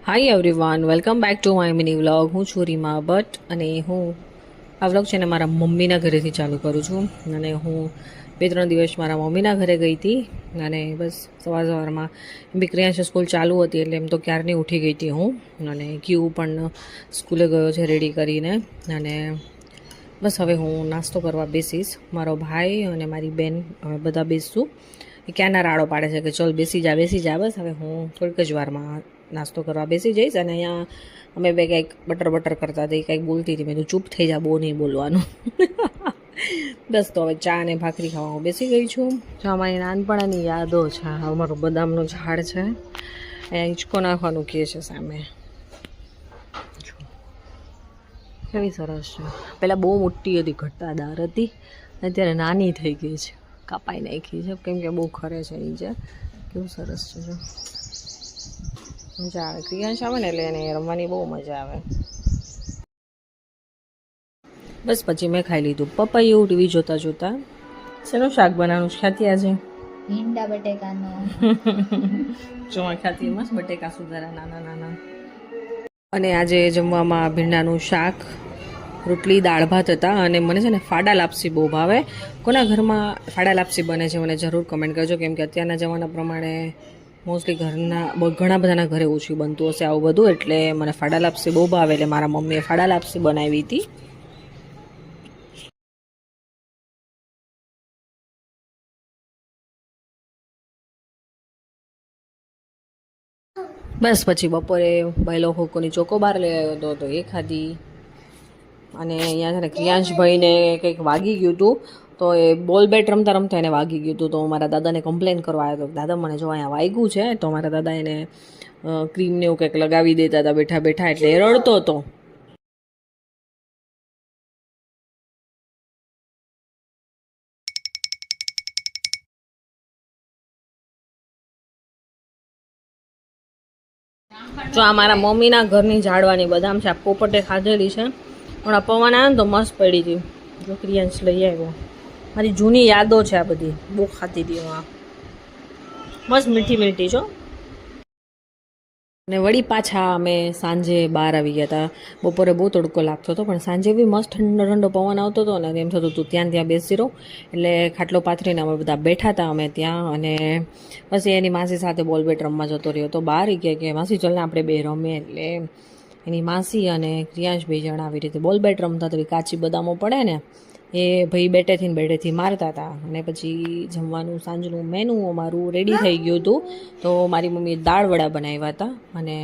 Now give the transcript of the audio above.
Hi everyone, welcome back to my mini vlog. હું છું રીમા ભટ્ટ અને હું આ વ્લોગ છે ને મારા મમ્મીના ઘરેથી ચાલુ કરું છું. અને હું 2-3 દિવસ મારા મમ્મીના ઘરે ગઈ હતી અને બસ સવારમાં બી ક્રિયાંશ સ્કૂલ ચાલુ હતી એટલે એમ તો ક્યારની ઉઠી ગઈ હતી હું. અને ક્યુ પણ સ્કૂલે ગયો છે રેડી કરીને. અને બસ હવે હું નાસ્તો કરવા બેસીશ. મારો ભાઈ અને મારી બેન અમે બધા બેસશું. એ ક્યાંના રાડો પાડે છે કે ચલ બેસી જા. બસ હવે હું થોડીક જ વારમાં નાસ્તો કરવા બેસી જઈશ. અને અહીંયા અમે બે કંઈક બટર કરતા હતી, કંઈક બોલતી હતી. મેં તો ચૂપ થઈ જા, બહુ નહીં બોલવાનું. બસ તો હવે ચા અને ભાખરી ખાવા હું બેસી ગઈ છું. જો અમારી નાનપણની યાદો છે. અમારું બદામનું ઝાડ છે, અહીંયા હિંચકો નાખવાનું કહે છે સામે. કેવી સરસ છે. પહેલાં બહુ મોટી હતી, ઘટાદાર હતી, અત્યારે નાની થઈ ગઈ છે, કાપાઈ નાખી છે કેમ કે બહુ ખરે છે નીચે. કેવું સરસ છે. જો મજા આવે, ક્રિયાંશ આવે ને એટલે એને રમવાની બહુ મજા આવે. બસ પછી મેં ખાઈ લીધું પપૈયું ટીવી જોતા જોતા. શેનું શાક બનાવવાનું છે ખ્યાતિ આજે? ભીંડા બટેકાનો. જો ખ્યાતિ મસ્ત બટેકા સુધારા નાના નાના. અને આજે જમવામાં ભીંડાનું શાક, રોટલી, દાળ ભાત હતા. અને મને છે ને ફાડા લાપસી બહુ ભાવે. કોના ઘરમાં ફાડા લાપસી બને છે મને જરૂર કમેન્ટ કરજો, કેમ કે અત્યારના જમાના પ્રમાણે મોસ્ટલી ઘણા બધાના ઘરે ઓછું બનતું હશે આવું બધું. એટલે મને ફાડા લાપસી બહુ ભાવે, એટલે મારા મમ્મીએ ફાડા લાપસી બનાવી હતી. બસ પછી બપોરે ભાઈલો ખોખોની ચોકોબાર લઈ આવ્યો હતો તો એ ખાધી. અને અહીંયા છે ને ક્રિયાંશભાઈને કંઈક વાગી ગયું હતું, તો એ બોલ બેટ રમતા રમતા એને વાગી ગયું હતું. તો મારા દાદાને કમ્પ્લેન કરવા આવ્યો હતો, દાદા મને જો અહીંયા વાગ્યું છે. તો મારા દાદા એને ક્રીમને એવું કંઈક લગાવી દેતા હતા બેઠા બેઠા, એટલે એ રડતો હતો. જો આ મારા મમ્મીના ઘરની ઝાડવાની બદામ છે, આ પોપટે ખાધેલી છે. પણ આ પવન આવ્યો ને તો મસ્ત પડી હતી. જો ક્રિયાંશ લઈ આવ્યો. મારી જૂની યાદો છે આ બધી, બહુ ખાતી હતી હું. આ મસ્ત મીઠી મીઠી છો. અને વળી પાછા અમે સાંજે બહાર આવી ગયા હતા. બપોરે બહુ તડકો લાગતો હતો, પણ સાંજે બી મસ્ત ઠંડો ઠંડો પવન આવતો હતો ને એમ થતું હતું ત્યાં બેસી રહો. એટલે ખાટલો પાથરીને અમે બધા બેઠા હતા અમે ત્યાં. અને પછી એની માસી સાથે બોલ બેટ રમવા જતો રહ્યો તો બહાર કે માસી ચાલને આપણે બે રમીએ. એટલે એની માસી અને ક્રિયાંશ 2 જણા આવી રીતે બોલ બેટ રમતા હતા. કાચી બદામો પડે ને એ ભાઈ બેટેથી મારતા હતા. અને પછી જમવાનું સાંજનું મેનુ અમારું રેડી થઈ ગયું હતું. તો મારી મમ્મીએ દાળ વડા બનાવ્યા હતા. અને